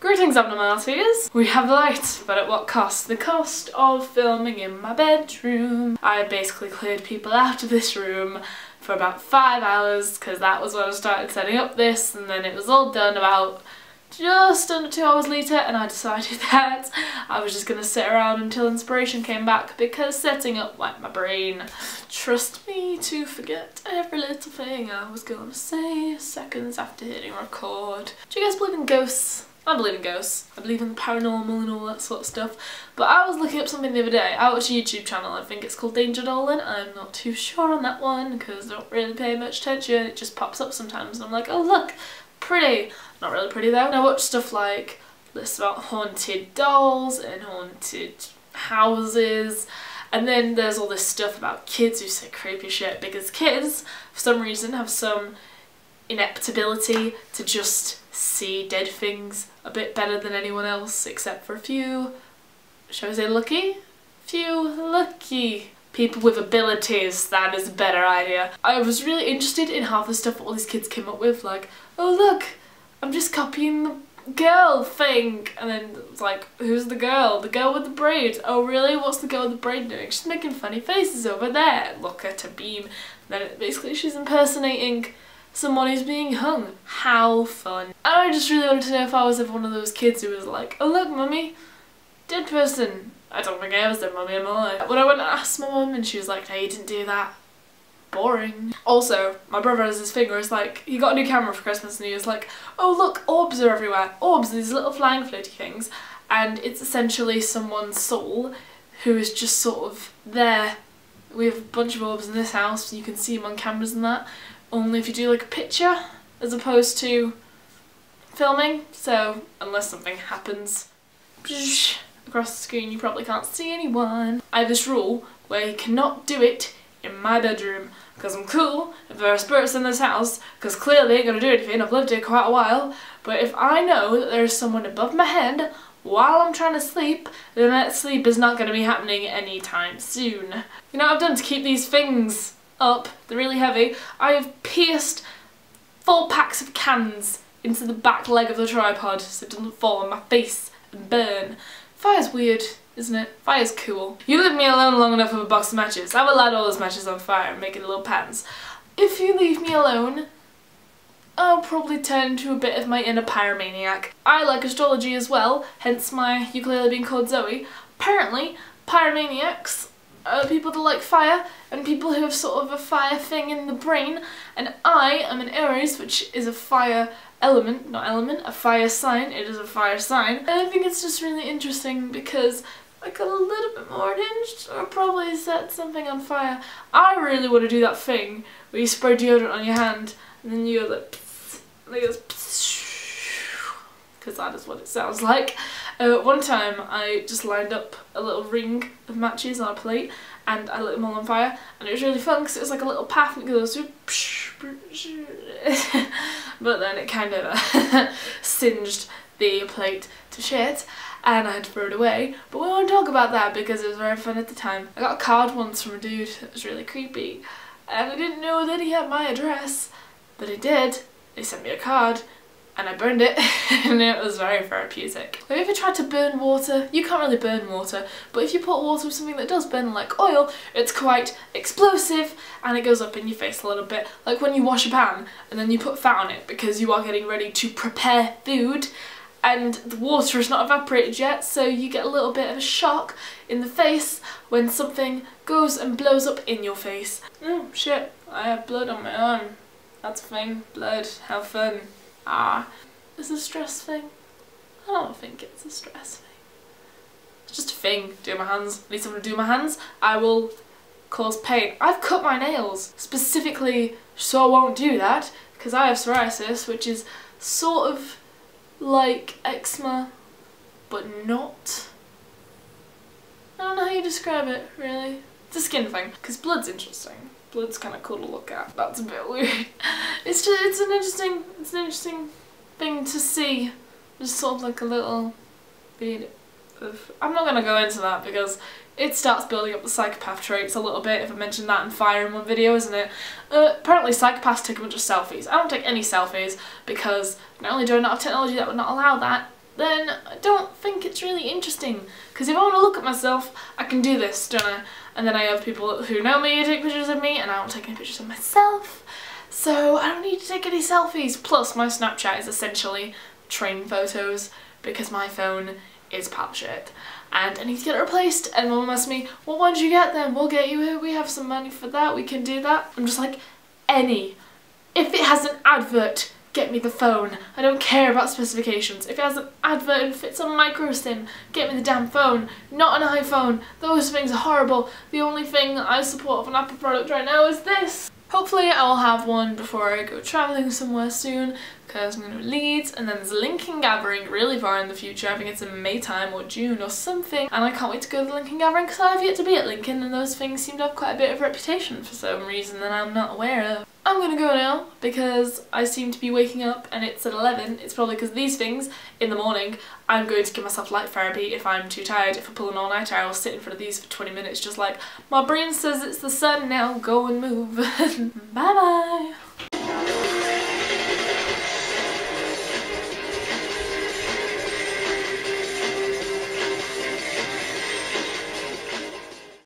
Greetings abnormalities! We have light, but at what cost? The cost of filming in my bedroom. I basically cleared people out of this room for about 5 hours because that was when I started setting up this, and then it was all done about just under 2 hours later, and I decided that I was just gonna sit around until inspiration came back because setting up wiped my brain. Trust me to forget every little thing I was gonna say seconds after hitting record. Do you guys believe in ghosts? I believe in ghosts. I believe in the paranormal and all that sort of stuff. But I was looking up something the other day. I watch a YouTube channel, I think it's called Danger Dolan. I'm not too sure on that one because I don't really pay much attention. It just pops up sometimes and I'm like, oh look, pretty. Not really pretty though. And I watch stuff like lists about haunted dolls and haunted houses. And then there's all this stuff about kids who say creepy shit because kids, for some reason, have some inept ability to just see dead things a bit better than anyone else, except for a few, shall we say lucky? Few lucky people with abilities, that is a better idea. I was really interested in half the stuff all these kids came up with, like, oh look, I'm just copying the girl thing, and then it's like, who's the girl? The girl with the braid. Oh really? What's the girl with the braid doing? She's making funny faces over there. Look at her beam. And then basically she's impersonating someone who's being hung. How fun. And I just really wanted to know if I was ever one of those kids who was like, oh look mummy, dead person. I don't think I was dead mummy in my life. When I went and asked my mum and she was like, no you didn't do that. Boring. Also, my brother has his thing where it's like, he got a new camera for Christmas and he was like, oh look, orbs are everywhere. Orbs are these little flying floaty things, and it's essentially someone's soul who is just sort of there. We have a bunch of orbs in this house, you can see them on cameras and that. Only if you do like a picture as opposed to filming, so unless something happens across the screen you probably can't see anyone. I have this rule where you cannot do it in my bedroom because I'm cool if there are spirits in this house, because clearly they ain't gonna do anything, I've lived here quite a while, but if I know that there's someone above my head while I'm trying to sleep, then that sleep is not gonna be happening anytime soon. You know what I've done to keep these things up? They're really heavy. I have pierced 4 packs of cans into the back leg of the tripod so it doesn't fall on my face and burn. Fire's weird, isn't it? Fire's cool. You leave me alone long enough with a box of matches, I will light all those matches on fire and make it little pans. If you leave me alone, I'll probably turn into a bit of my inner pyromaniac. I like astrology as well, hence my ukulele being called Zoe. Apparently, pyromaniacs are people that like fire and people who have sort of a fire thing in the brain, and I am an Aries, which is a fire element, not element, a fire sign. It is a fire sign, and I think it's just really interesting because I got a little bit more unhinged or probably set something on fire. I really want to do that thing where you spray deodorant on your hand and then you go like pss, and it goes because that is what it sounds like. One time I just lined up a little ring of matches on a plate and I lit them all on fire, and it was really fun because it was like a little path and it goes but then it kind of singed the plate to shit and I had to throw it away. But we won't talk about that because it was very fun at the time. I got a card once from a dude that was really creepy and I didn't know that he had my address, but he did. He sent me a card and I burned it and it was very therapeutic. Have you ever tried to burn water? You can't really burn water, but if you put water with something that does burn like oil, it's quite explosive and it goes up in your face a little bit. Like when you wash a pan and then you put fat on it because you are getting ready to prepare food and the water is not evaporated yet, so you get a little bit of a shock in the face when something goes and blows up in your face. Oh shit, I have blood on my arm. That's a thing. Blood. How fun. Ah. Is it a stress thing? I don't think it's a stress thing. It's just a thing. Do my hands. I need someone to do my hands. I will cause pain. I've cut my nails specifically so I won't do that because I have psoriasis, which is sort of like eczema but not. I don't know how you describe it really. It's a skin thing because blood's interesting. Blood's kind of cool to look at. That's a bit weird. It's an interesting thing to see. Just sort of like a little bit of. I'm not gonna go into that because it starts building up the psychopath traits a little bit if I mention that in fire in one video, isn't it? Apparently psychopaths take a bunch of selfies. I don't take any selfies because not only do I not have technology that would not allow that, then I don't think it's really interesting. Because if I want to look at myself, I can do this, don't I? And then I have people who know me take pictures of me, and I won't take any pictures of myself. So I don't need to take any selfies. Plus my Snapchat is essentially train photos because my phone is pop shit. And I need to get it replaced, and Mum asked me, well, why don't you get them? We'll get you it, we have some money for that, we can do that. I'm just like, any. If it has an advert, get me the phone. I don't care about specifications. If it has an advert and fits on a micro SIM, get me the damn phone. Not an iPhone. Those things are horrible. The only thing I support of an Apple product right now is this. Hopefully I will have one before I go travelling somewhere soon, because I'm going to Leeds, and then there's a Lincoln Gathering really far in the future. I think it's in May time or June or something, and I can't wait to go to the Lincoln Gathering because I have yet to be at Lincoln, and those things seem to have quite a bit of reputation for some reason that I'm not aware of. I'm gonna go now because I seem to be waking up and it's at 11. It's probably because of these things in the morning. I'm going to give myself light therapy if I'm too tired. If I pull an all-nighter, I will sit in front of these for 20 minutes just like, my brain says it's the sun now, go and move. Bye bye!